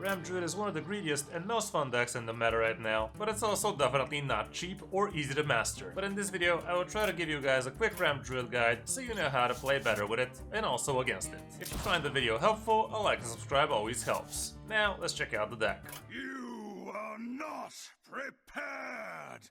Ram Druid is one of the greediest and most fun decks in the meta right now, but it's also definitely not cheap or easy to master. But in this video, I will try to give you guys a quick Ram Druid guide so you know how to play better with it and also against it. If you find the video helpful, a like and subscribe always helps. Now, let's check out the deck. You are not prepared!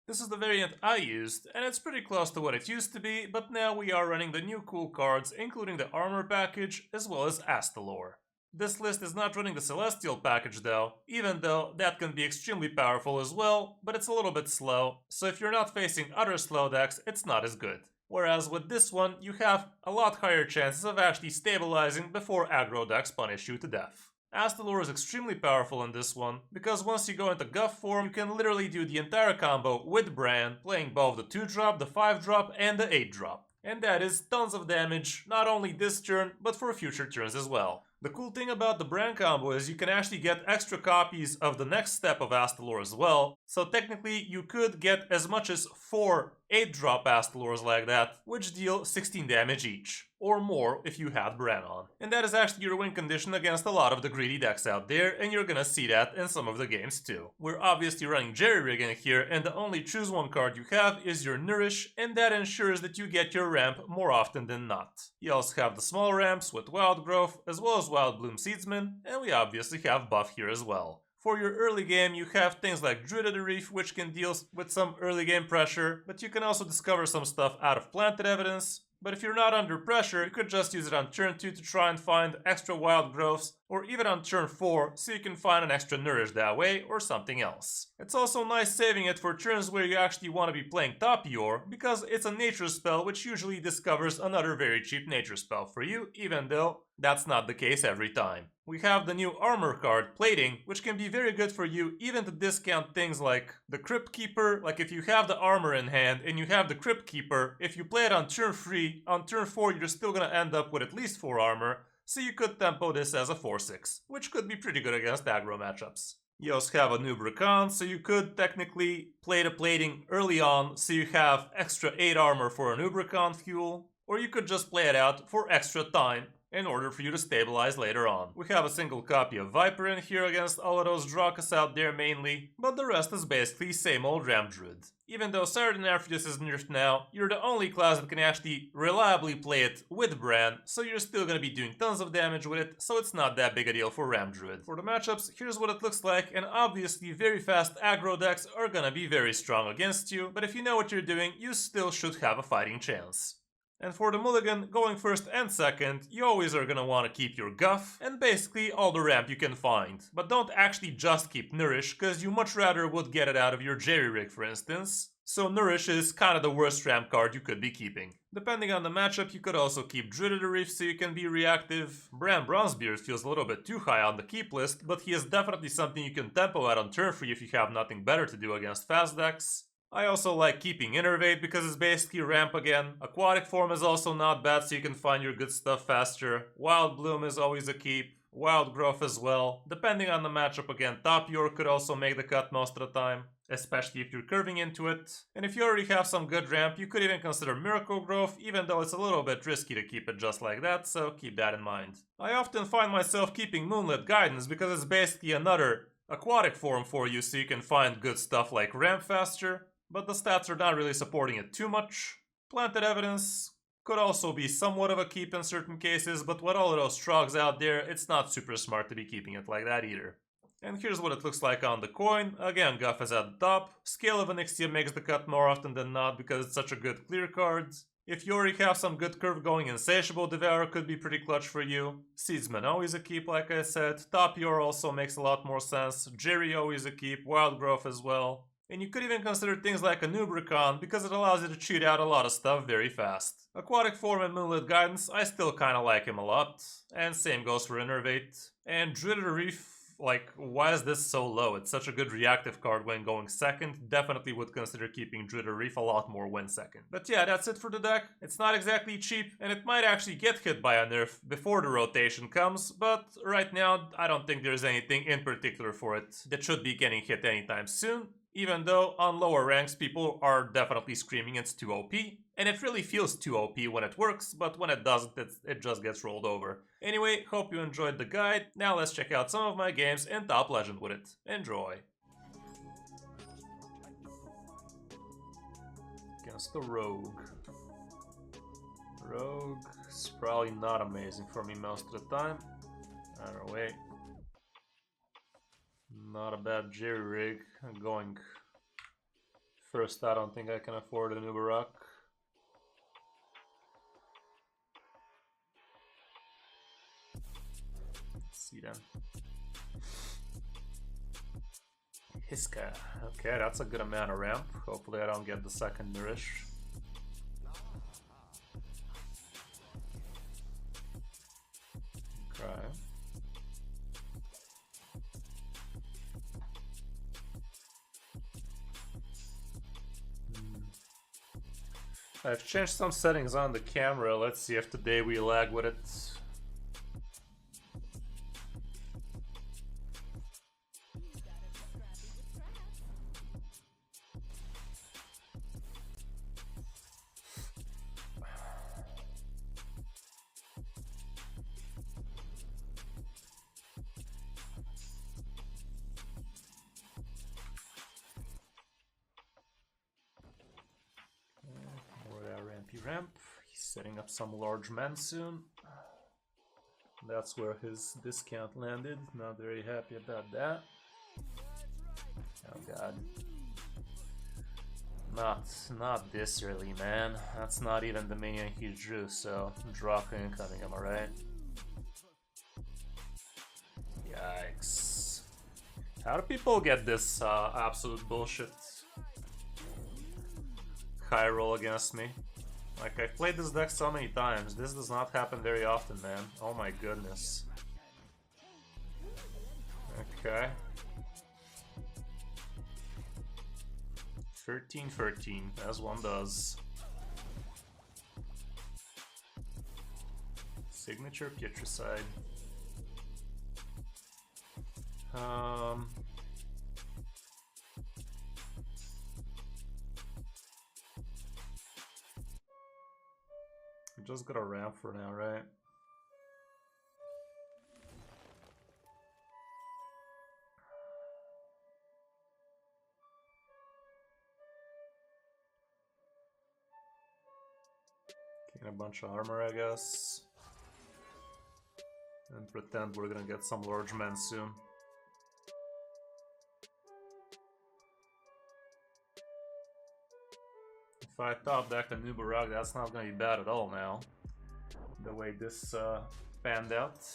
This is the variant I used, and it's pretty close to what it used to be, but now we are running the new cool cards, including the armor package, as well as Astalor. This list is not running the Celestial package though, even though that can be extremely powerful as well, but it's a little bit slow, so if you're not facing other slow decks, it's not as good. Whereas with this one, you have a lot higher chances of actually stabilizing before aggro decks punish you to death. Astalor is extremely powerful in this one, because once you go into Guff form, you can literally do the entire combo with Bran, playing both the 2-drop, the 5-drop, and the 8-drop. And that is tons of damage, not only this turn, but for future turns as well. The cool thing about the Bran combo is you can actually get extra copies of the next step of Astalor as well, so technically you could get as much as 4 8-drop Astalors like that, which deal 16 damage each, or more if you had Bran on. And that is actually your win condition against a lot of the greedy decks out there, and you're gonna see that in some of the games too. We're obviously running Jerry-Rig in here, and the only choose one card you have is your Nourish, and that ensures that you get your ramp more often than not. You also have the small ramps with Wild Growth, as well as Wild Bloom Seedsman, and we obviously have buff here as well. For your early game, you have things like Druid of the Reef, which can deal with some early game pressure, but you can also discover some stuff out of Planted Evidence. But if you're not under pressure, you could just use it on turn 2 to try and find extra wild growths, or even on turn 4 so you can find an extra nourish that way, or something else. It's also nice saving it for turns where you actually want to be playing Tapior, because it's a nature spell which usually discovers another very cheap nature spell for you, even though that's not the case every time. We have the new armor card, Plating, which can be very good for you even to discount things like the Crypt Keeper. Like if you have the armor in hand and you have the Crypt Keeper, if you play it on turn 3, on turn 4 you're still gonna end up with at least 4 armor, so you could tempo this as a 4-6, which could be pretty good against aggro matchups. You also have a new Brukan, so you could technically play the Plating early on so you have extra 8 armor for a new Brukan fuel, or you could just play it out for extra time in order for you to stabilize later on. We have a single copy of Viper in here against all of those Drakas out there mainly, but the rest is basically same old Ram Druid. Even though Sardinarpheus is nerfed now, you're the only class that can actually reliably play it with Bran, so you're still gonna be doing tons of damage with it, so it's not that big a deal for Ram Druid. For the matchups, here's what it looks like, and obviously very fast aggro decks are gonna be very strong against you, but if you know what you're doing, you still should have a fighting chance. And for the Mulligan, going first and second, you always are gonna want to keep your Guff, and basically all the ramp you can find. But don't actually just keep Nourish, cause you much rather would get it out of your Jerry-Rig for instance. So Nourish is kinda the worst ramp card you could be keeping. Depending on the matchup, you could also keep Druid of the Reef so you can be reactive. Bran Bronzebeard feels a little bit too high on the keep list, but he is definitely something you can tempo out on turn 3 if you have nothing better to do against fast decks. I also like keeping Innervate because it's basically ramp again. Aquatic form is also not bad so you can find your good stuff faster. Wild Bloom is always a keep. Wild Growth as well. Depending on the matchup again, Tapior could also make the cut most of the time, especially if you're curving into it. And if you already have some good ramp, you could even consider Miracle Growth, even though it's a little bit risky to keep it just like that, so keep that in mind. I often find myself keeping Moonlit Guidance because it's basically another aquatic form for you so you can find good stuff like ramp faster, but the stats are not really supporting it too much. Planted Evidence could also be somewhat of a keep in certain cases, but with all of those Trogs out there, it's not super smart to be keeping it like that either. And here's what it looks like on the coin. Again, Guff is at the top. Scale of Onyxia makes the cut more often than not because it's such a good clear card. If you already have some good curve going, Insatiable Devourer could be pretty clutch for you. Seedsman always a keep, like I said. Tapior also makes a lot more sense. Jerry always a keep. Wild Growth as well. And you could even consider things like a Nubricon because it allows you to cheat out a lot of stuff very fast. Aquatic form and Moonlit Guidance, I still kinda like him a lot. And same goes for Innervate. And Druid of the Reef, like, why is this so low? It's such a good reactive card when going second. Definitely would consider keeping Druid of the Reef a lot more when second. But yeah, that's it for the deck. It's not exactly cheap, and it might actually get hit by a nerf before the rotation comes, but right now, I don't think there's anything in particular for it that should be getting hit anytime soon. Even though on lower ranks people are definitely screaming it's too OP, and it really feels too OP when it works, but when it doesn't, it just gets rolled over. Anyway, hope you enjoyed the guide. Now let's check out some of my games in Top Legend with it. Enjoy! Against the Rogue. Rogue is probably not amazing for me most of the time. Either way. Not a bad jerry rig. Going first, I don't think I can afford an Uber Rock. Let's see then. Hiska. Okay, that's a good amount of ramp. Hopefully I don't get the second Nourish. Okay. I've changed some settings on the camera. Let's see if today we lag with it. Ramp. He's setting up some large men soon. That's where his discount landed. Not very happy about that. Oh god. Not this early, man. That's not even the minion he drew, so drop incoming, am I right? Yikes. How do people get this absolute bullshit high roll against me? Like, I've played this deck so many times. This does not happen very often, man. Oh my goodness. Okay. 13-13, as one does. Signature Pietricide. We just got a ramp for now, right? Gain a bunch of armor, I guess. And pretend we're gonna get some large men soon. If I top deck a Nuba Rock, that's not gonna be bad at all now. The way this panned out.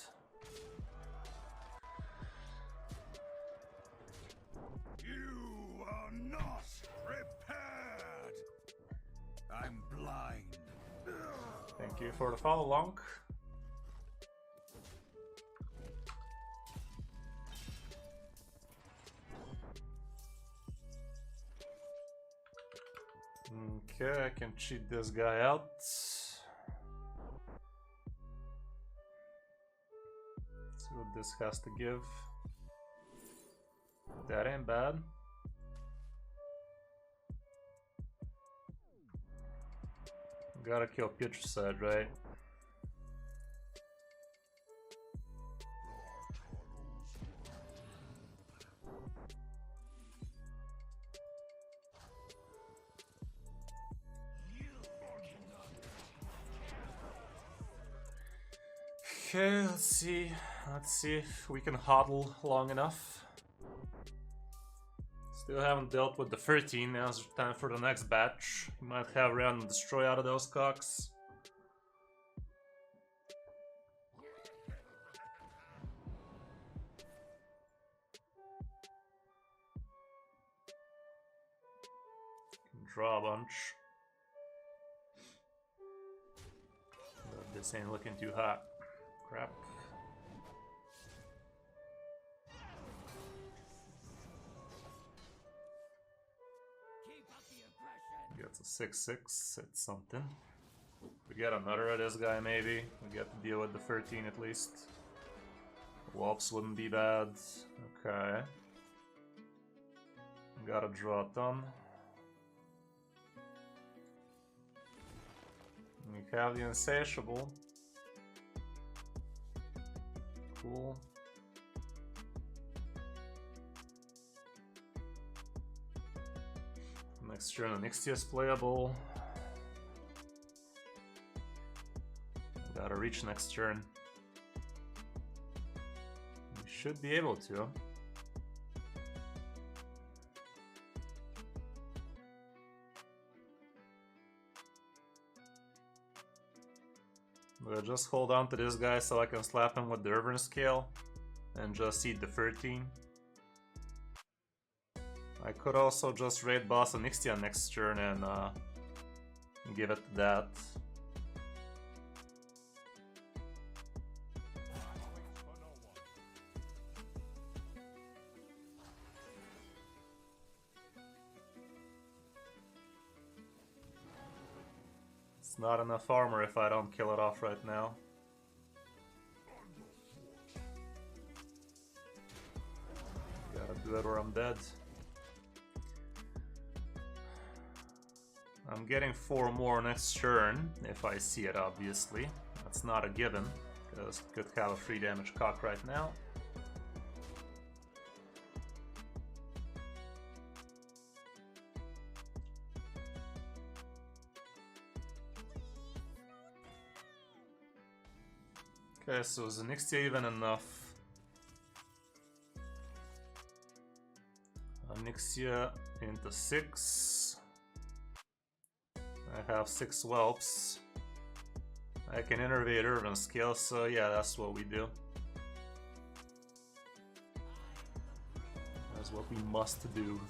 You are not prepared. I'm blind. Thank you for the follow along. Okay, I can cheat this guy out. See what this has to give. That ain't bad. Gotta kill Pietricide, right? Okay, let's see if we can hodl long enough. Still haven't dealt with the 13, now it's time for the next batch. We might have random destroy out of those cocks. Draw a bunch. But this ain't looking too hot. Crap. Gets a 6/6, it's something. We get another of this guy maybe. We get to deal with the 13 at least. Wolves wouldn't be bad. Okay. Gotta draw a ton. We have the Insatiable. Cool. Next turn, Onyxia is playable. Gotta reach next turn. We should be able to. We'll just hold on to this guy so I can slap him with the Urban Scale and just eat the 13. I could also just raid boss Onyxia next turn and give it to that. It's not enough armor if I don't kill it off right now. Gotta do it or I'm dead. I'm getting 4 more next turn, if I see it, obviously. That's not a given, because could have a 3 damage cock right now. Okay, so is Onyxia even enough? Onyxia into 6. I have 6 whelps. I can innervate Urban Scale, so yeah, that's what we do. That's what we must do.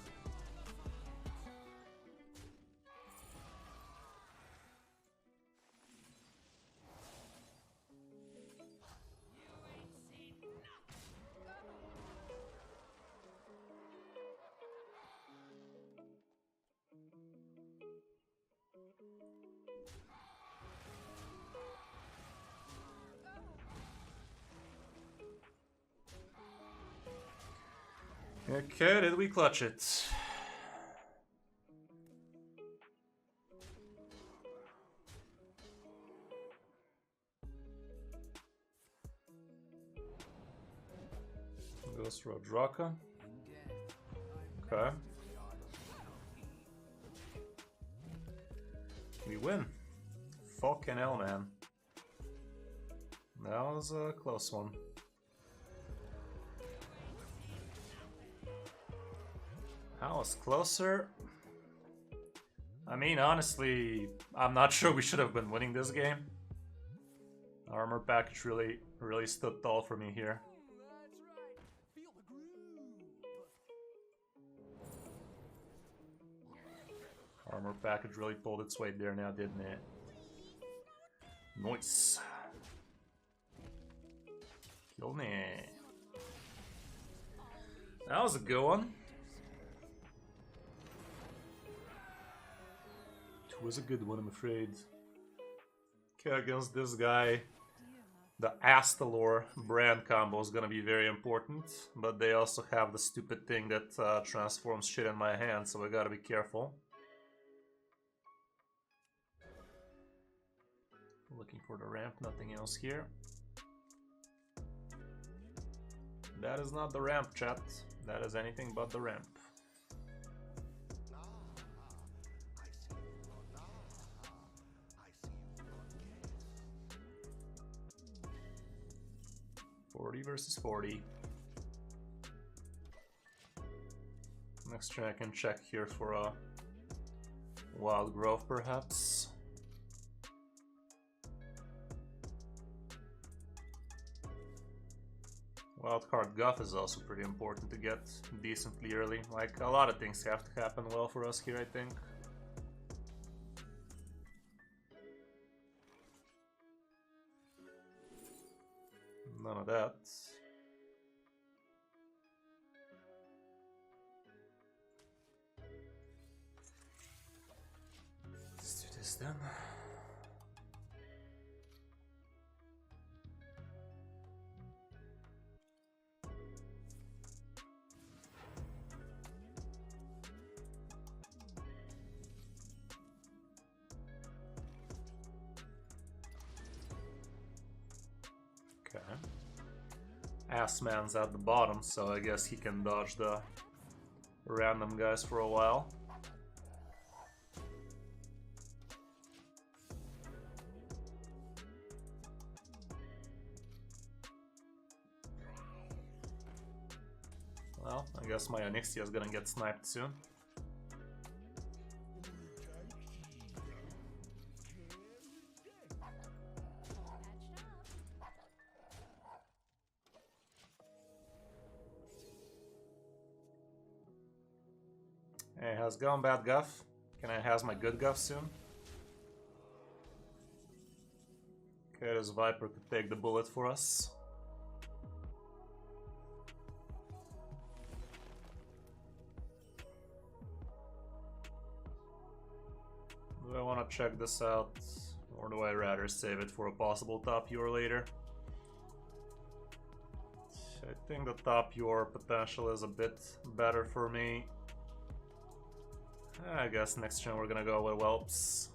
Okay, did we clutch it? Goes for a Draka. Okay. We win. Fucking hell, man. That was a close one. That was closer. I mean, honestly, I'm not sure we should have been winning this game. Armor package really stood tall for me here. Armor package really pulled its weight there now, didn't it? Nice. Kill me. That was a good one. It was a good one, I'm afraid. Okay, against this guy, the Astalor brand combo is gonna be very important, but they also have the stupid thing that transforms shit in my hand, so I gotta be careful. Looking for the ramp, nothing else here. That is not the ramp, chat. That is anything but the ramp. Versus 40. Next turn I can check here for a Wild Growth, perhaps. Wildcard Guff is also pretty important to get decently early. Like, a lot of things have to happen well for us here, I think. None of that. Let's do this then. Assman's at the bottom, so I guess he can dodge the random guys for a while. Well, I guess my Onyxia is gonna get sniped soon. Hey, how's it going, bad guff? Can I have my good guff soon? Okay, this Viper could take the bullet for us. Do I want to check this out, or do I rather save it for a possible top Yor later? I think the top Yor potential is a bit better for me. I guess next gen we're gonna go with Whelps.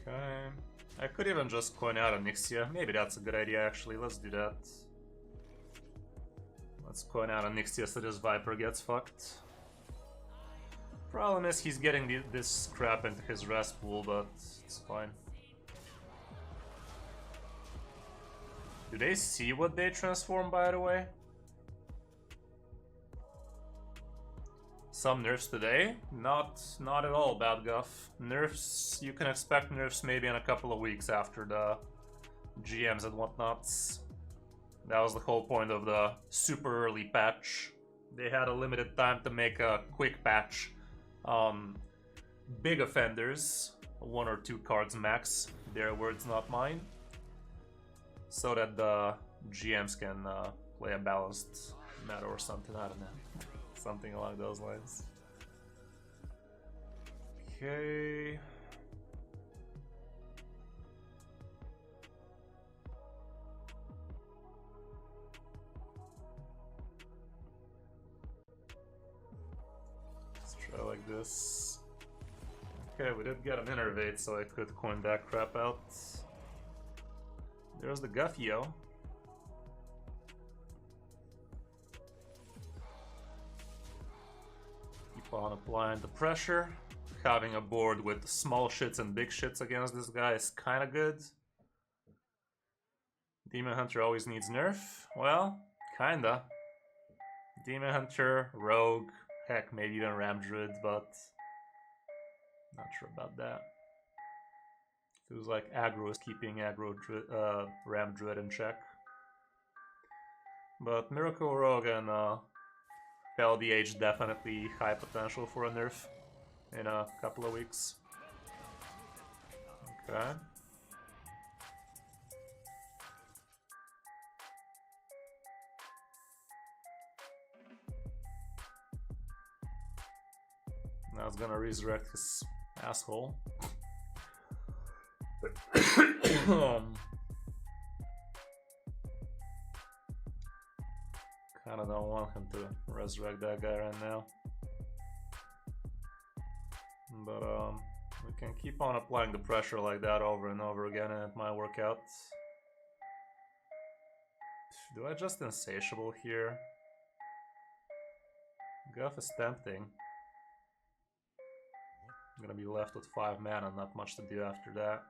Okay. I could even just coin out Onyxia. Maybe that's a good idea actually. Let's do that. Let's coin out Onyxia so this Viper gets fucked. Problem is he's getting this crap into his rest pool, but it's fine. Do they see what they transform, by the way? Some nerfs today? Not at all, bad guff. Nerfs, you can expect nerfs maybe in a couple of weeks after the GMs and whatnots. That was the whole point of the super early patch. They had a limited time to make a quick patch on big offenders, 1 or 2 cards max, their words not mine, so that the GMs can play a balanced meta or something, I don't know. Something along those lines. Okay. Let's try like this. Okay, we did get an innervate, so I could coin that crap out. There's the Guffio. Keep on applying the pressure. Having a board with small shits and big shits against this guy is kind of good. Demon Hunter always needs nerf. Well, kinda. Demon Hunter, Rogue, heck, maybe even Ram Druid, but not sure about that. It was like aggro is keeping aggro Ram Druid in check. But Miracle Rogue and LDH definitely high potential for a nerf in a couple of weeks. Okay. Now it's gonna resurrect his asshole. Kinda don't want him to resurrect that guy right now. But we can keep on applying the pressure like that over and over again and it might work out. Do I just Insatiable here? Guff is tempting. I'm gonna be left with 5 mana, not much to do after that.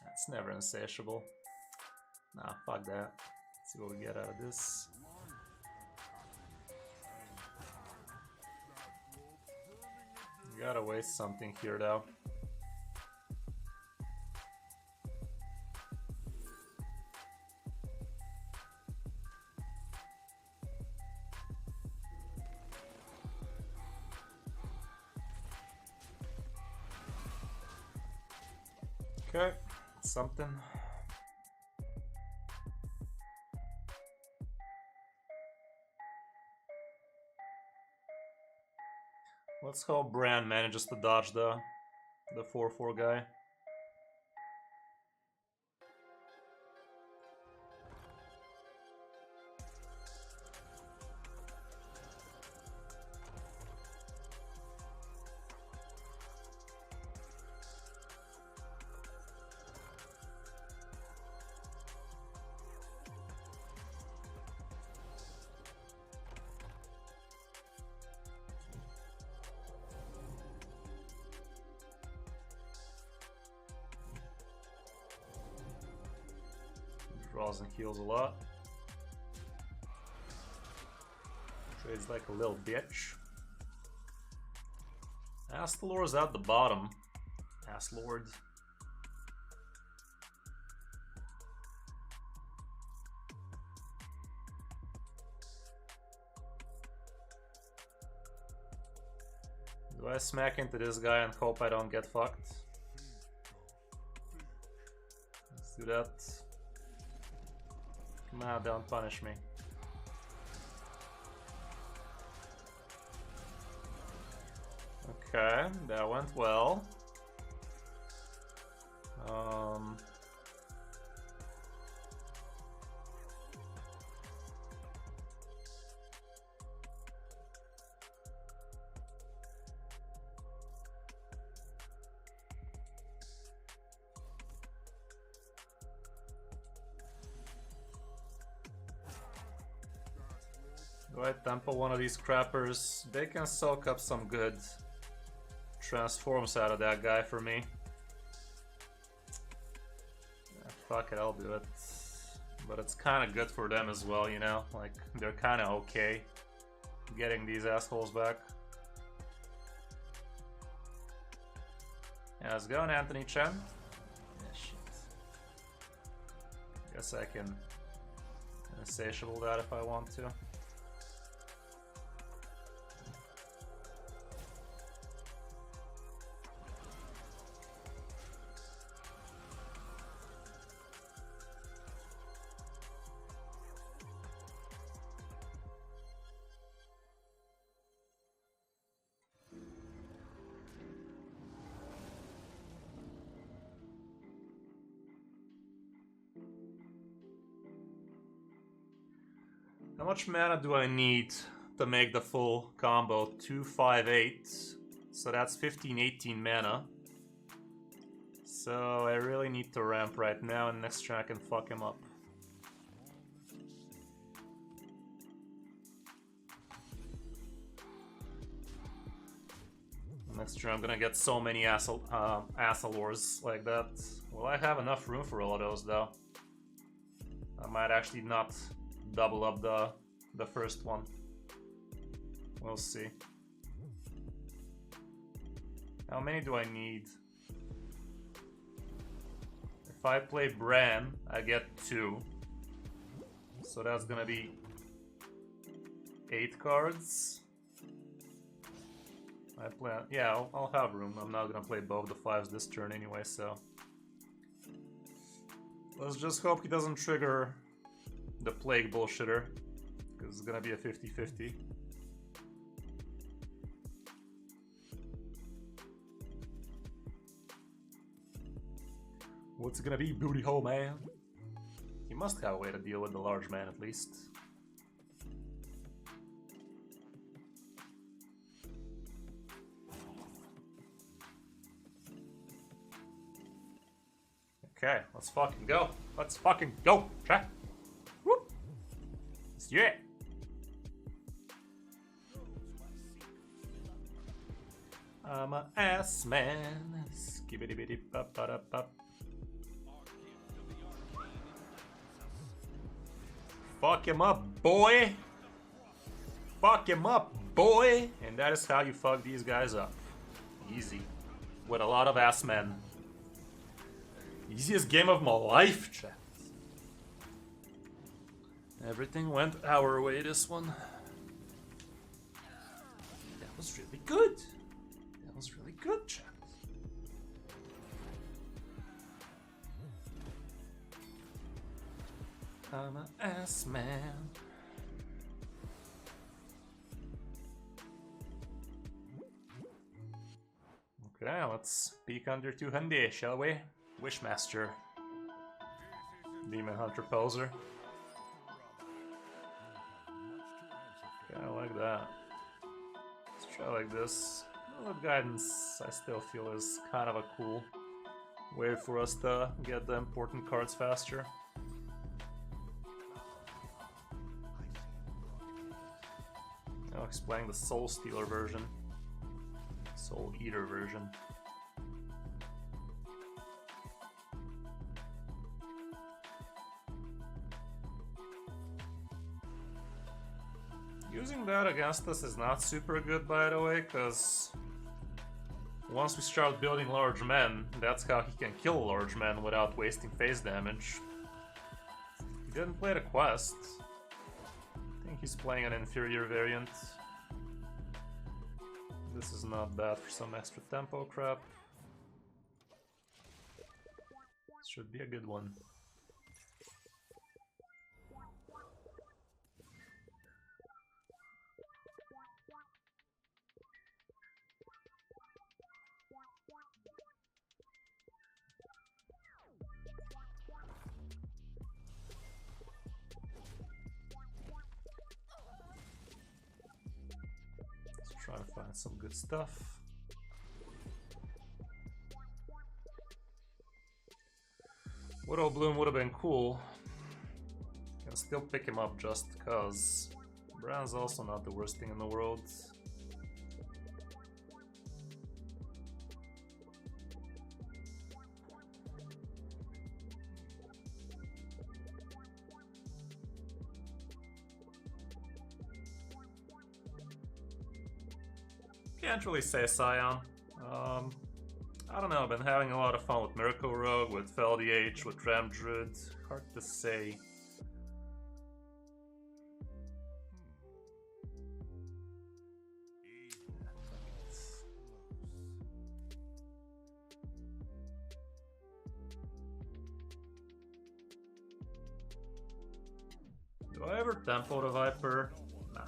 That's never Insatiable. Nah, fuck that. Let's see what we get out of this. You gotta waste something here though. Okay, something. Let's hope Bran manages to dodge the the 4/4 guy. Draws and heals a lot. Trades like a little bitch. Astalor's at the bottom. Astlord. Do I smack into this guy and hope I don't get fucked? Let's do that. Nah, don't punish me. Okay, that went well. Do I tempo one of these crappers? They can soak up some good transforms out of that guy for me. Yeah, fuck it, I'll do it. But it's kind of good for them as well, you know? Like, they're kind of okay getting these assholes back. Yeah, let's go on Anthony Chen. Yeah, shit. Guess I can insatiable that if I want to. How much mana do I need to make the full combo? 2, 5, 8. So that's 15, 18 mana. So I really need to ramp right now, and next turn I can fuck him up. Next turn I'm gonna get so many Assalors like that. Will I have enough room for all of those though? I might actually not double up the first one. We'll see. How many do I need? If I play Bran, I get 2. So that's gonna be 8 cards. I plan. Yeah, I'll have room. I'm not gonna play both the 5s this turn anyway, so let's just hope he doesn't trigger the Plague Bullshitter, because it's gonna be a 50-50. What's it gonna be, booty hole man? He must have a way to deal with the large man at least. Okay, let's fucking go. Let's fucking go, chat. Whoop. Yeah. I'm a ass man. Skibbity bitty pop pop pop. Fuck him up, boy. Fuck him up, boy. And that is how you fuck these guys up. Easy. With a lot of ass men. Easiest game of my life, chat. Everything went our way this one. That was really good. That was really good, chat. I'm an ass man. Okay, let's let's peek under 200, shall we? Wishmaster. Demon Hunter Poser. Kinda like that. Let's try like this. With guidance, I still feel is kind of a cool way for us to get the important cards faster. Alex playing the Soul Stealer version. Soul Eater version. Using that against us is not super good, by the way, because once we start building large men, that's how he can kill large men without wasting face damage. He didn't play the quest. I think he's playing an inferior variant. This is not bad for some extra tempo crap. This should be a good one. Trying to find some good stuff. Widow Bloom would have been cool. Can still pick him up just because. Brand's also not the worst thing in the world. Can't really say Scion. I don't know, I've been having a lot of fun with Miracle Rogue, with FLDH, with Ram Druid. Hard to say. Do I ever tempo the Viper? Nah.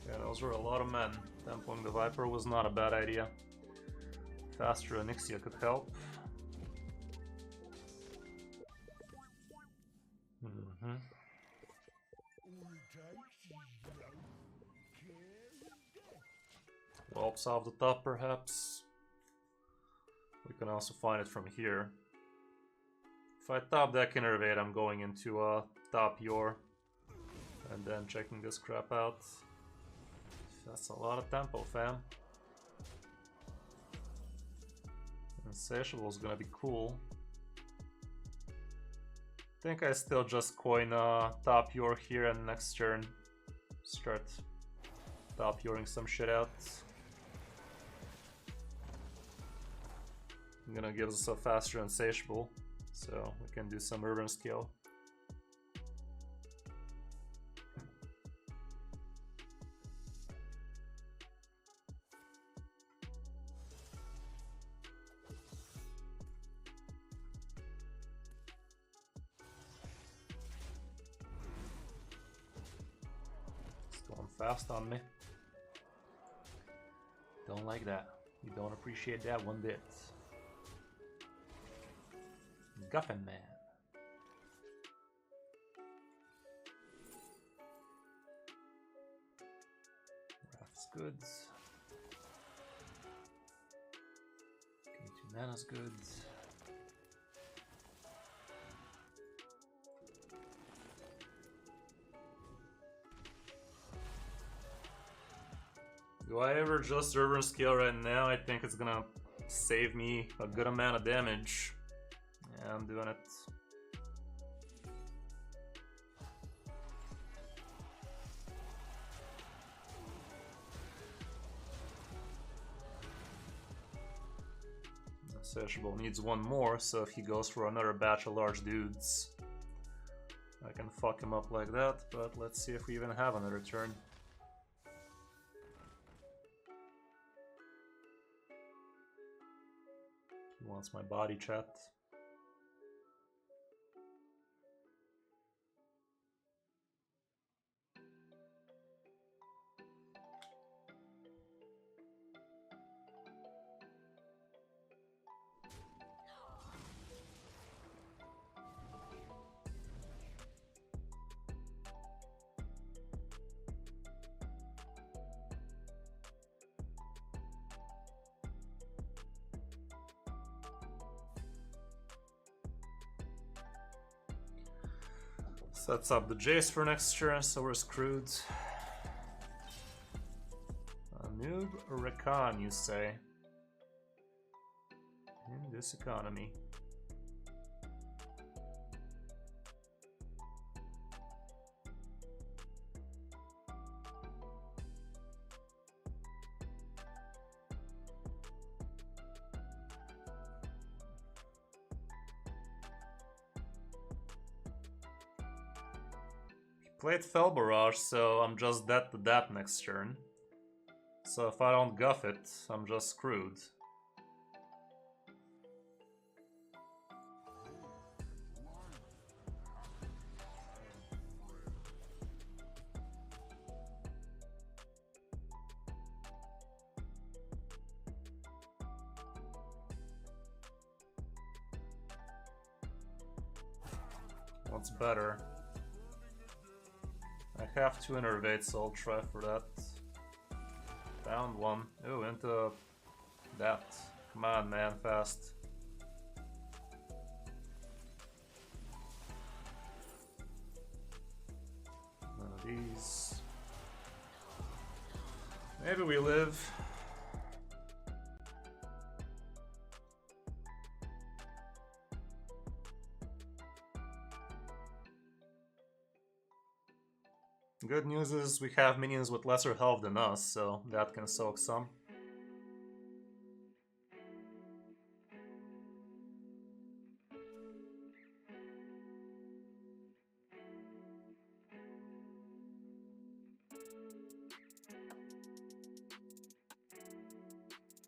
Yeah, those were a lot of men. Tempoing the Viper was not a bad idea. Faster Onyxia could help. Whelps off the top, perhaps. We can also find it from here. If I top deck Innervate, I'm going into top Yor and then checking this crap out. That's a lot of tempo, fam. Insatiable is gonna be cool. I think I still just coin top Yor here, and next turn start top Yoring some shit out. I'm gonna give us a faster Insatiable, so we can do some urban scale. It's going fast on me. Don't like that. You don't appreciate that one bit. Guffin Man. Wrath's good. Gain 2 mana's good. Do I ever just urban scale right now? I think it's gonna save me a good amount of damage. Yeah, I'm doing it. Insatiable needs one more, so if he goes for another batch of large dudes, I can fuck him up like that, but let's see if we even have another turn. wants my body chat. Sets up the Jace for next turn, so we're screwed. A noob or Rakan, you say? In this economy. Played Fell Barrage, so I'm just dead to that next turn. So if I don't guff it, I'm just screwed. What's better? I have 2 Innervate, so I'll try for that. Found one. Ooh, into that. Come on, man, fast. None of these. Maybe we live. Good news is we have minions with lesser health than us, so that can soak some.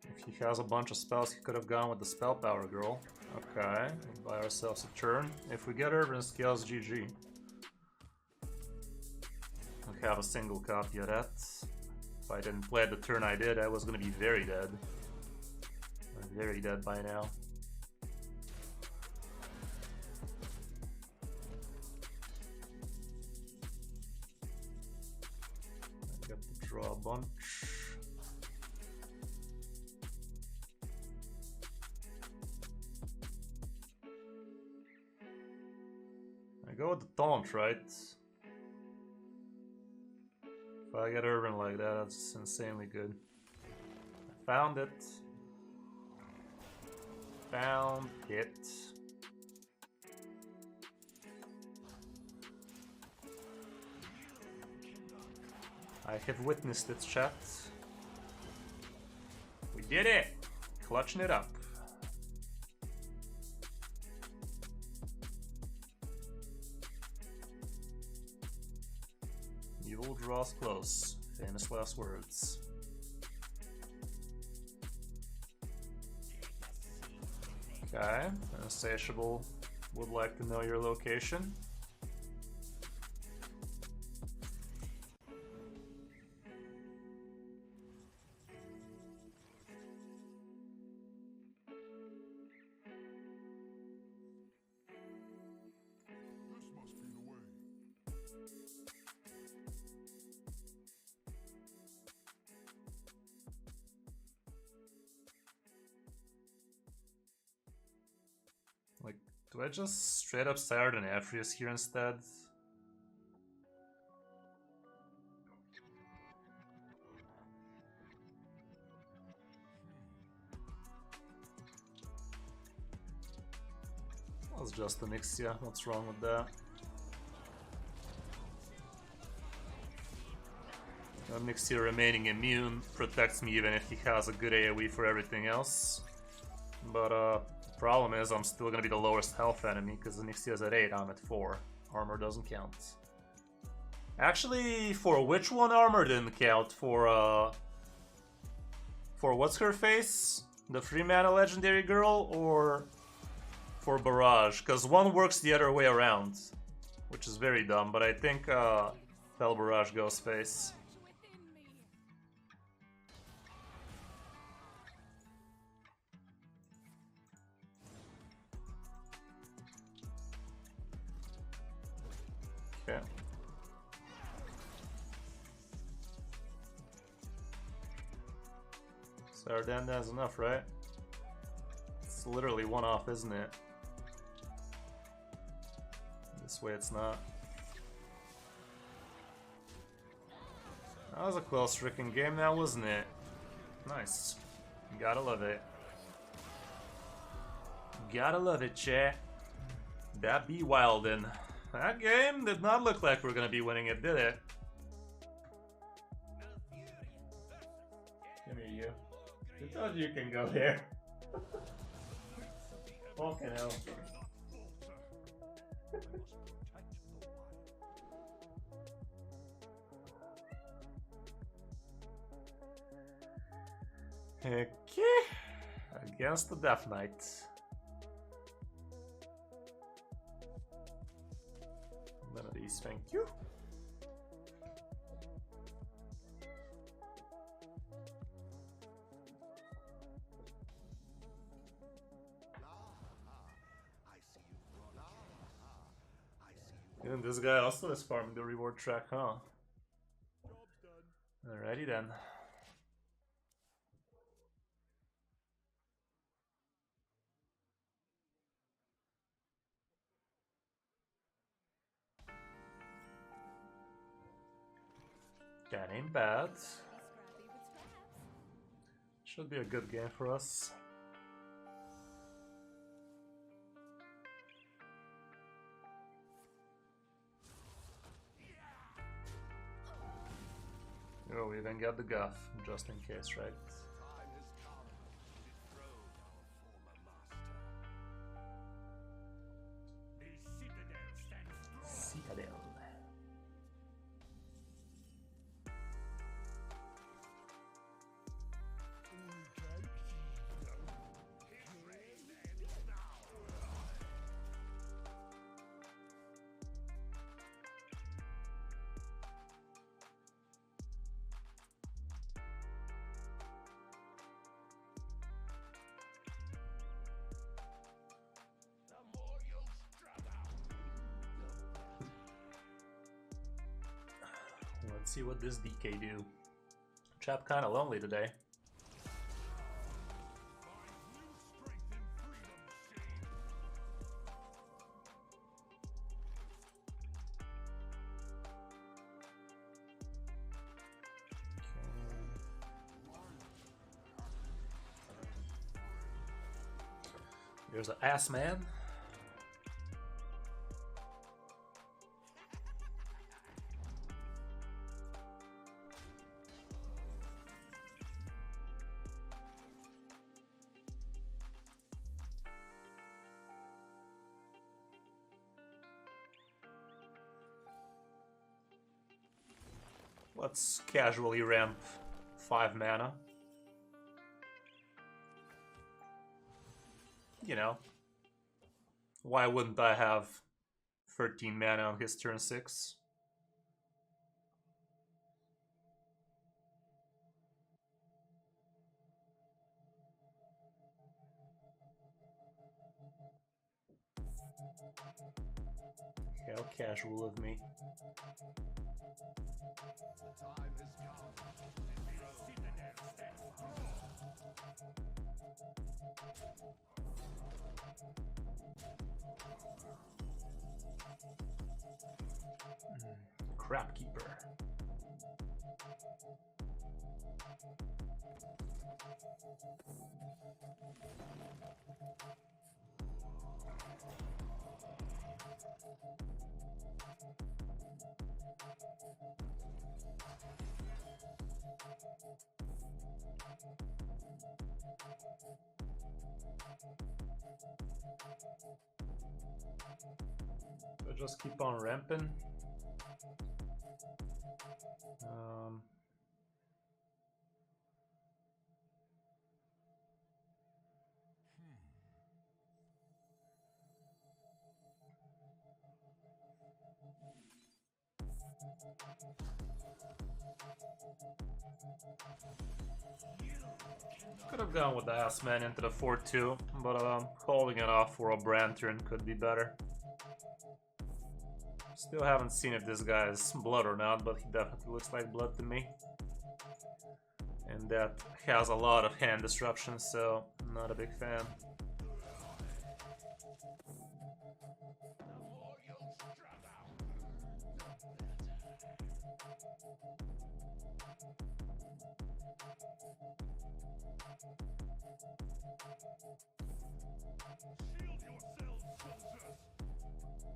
If he has a bunch of spells, he could have gone with the Spell Power Girl. Okay, we'll buy ourselves a turn. If we get Urban Scales, GG. Have a single copy of that. If I didn't play it the turn I did, I was gonna be very dead. I'm very dead by now. I get to draw a bunch. I go with the taunt, right? If I get Urban like that, that's insanely good. I found it. Found it. I have witnessed it, chat. We did it! Clutching it up. Evil draws close. Famous last words. Okay, Insatiable would like to know your location. Like, do I just straight up Sired and Aphrius here instead? That was just an Ixia, what's wrong with that? Ixia remaining immune protects me even if he has a good AoE for everything else. But problem is, I'm still gonna be the lowest health enemy because Onyxia's at 8, I'm at 4. Armor doesn't count. Actually, for which one armor didn't count? For what's her face? The 3-mana legendary girl or for barrage? Because one works the other way around, which is very dumb, but I think Fel Barrage goes face. Okay. Sardanda is enough, right? It's literally one off, isn't it? This way it's not. That was a close freaking game now, wasn't it? Nice. Gotta love it. Gotta love it, chat. That be wildin'. That game did not look like we were gonna be winning it, did it? Come here, you. Who told you can go there? Fucking hell. Okay. Against the Death Knight. None of these, thank you. And this guy also is farming the reward track, huh? Alrighty then. That ain't bad. Should be a good game for us. Oh, we even got the guff, just in case, right? Citadel. Let's see what this DK do. Chap kinda lonely today. There's an ass man. Let's casually ramp 5 mana. You know, why wouldn't I have 13 mana on his turn 6? How casual of me. Crap Keeper. So just keep on ramping. Could have gone with the Assman into the 4-2, but holding it off for a Brand turn could be better. Still haven't seen if this guy is blood or not, but he definitely looks like blood to me. And that has a lot of hand disruption, so I'm not a big fan.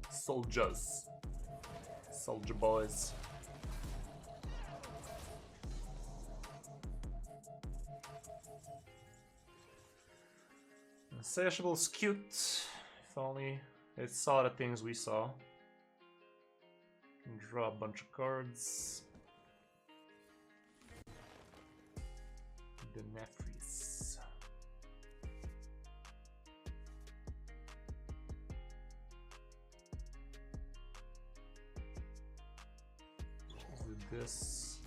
Soldiers. Soldier boys. Insatiable's cute. If only it saw the things we saw. Can draw a bunch of cards. The Nefris. This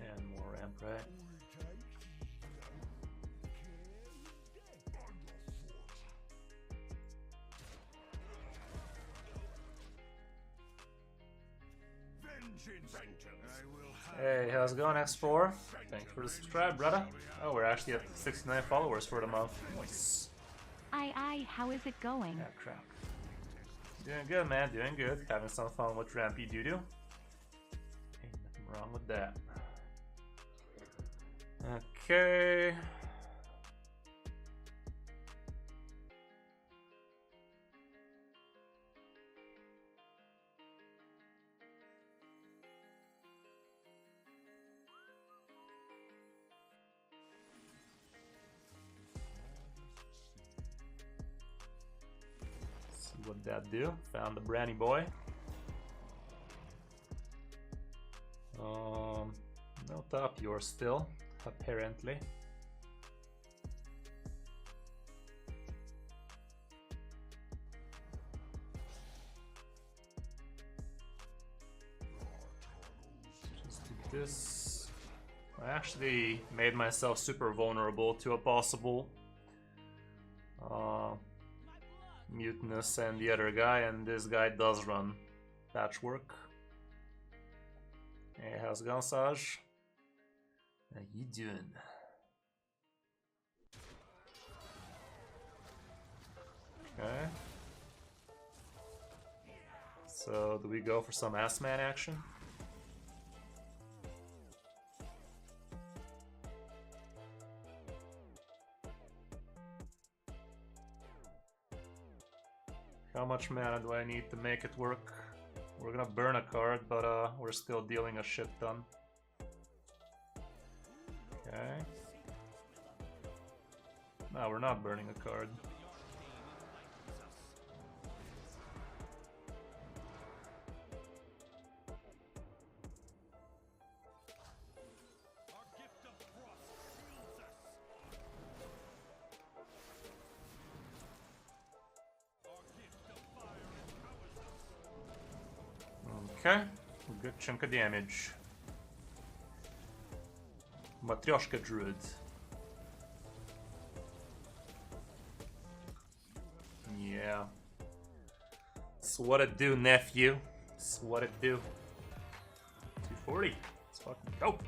and more ramp, right? Hey, how's it going, X4? Thanks for the subscribe, brother. Oh, we're actually at 69 followers for the month. Nice. Aye, how is it going? Yeah, crap. Doing good, man, doing good. Having some fun with Rampy Doo-Doo. Ain't nothing wrong with that. Okay. What that do? Found the Branny boy. No top yours still, apparently. Just do this. I actually made myself super vulnerable to a possible Mutinous and the other guy, and this guy does run Patchwork. Hey, how's it going, Saj? How you doing? Okay. So, do we go for some Assman action? How much mana do I need to make it work? We're gonna burn a card, but we're still dealing a shit ton. Okay. No, we're not burning a card. Okay, good chunk of damage. Matryoshka Druid. Yeah. That's what it do, nephew. That's what it do. 240. Let's fucking go.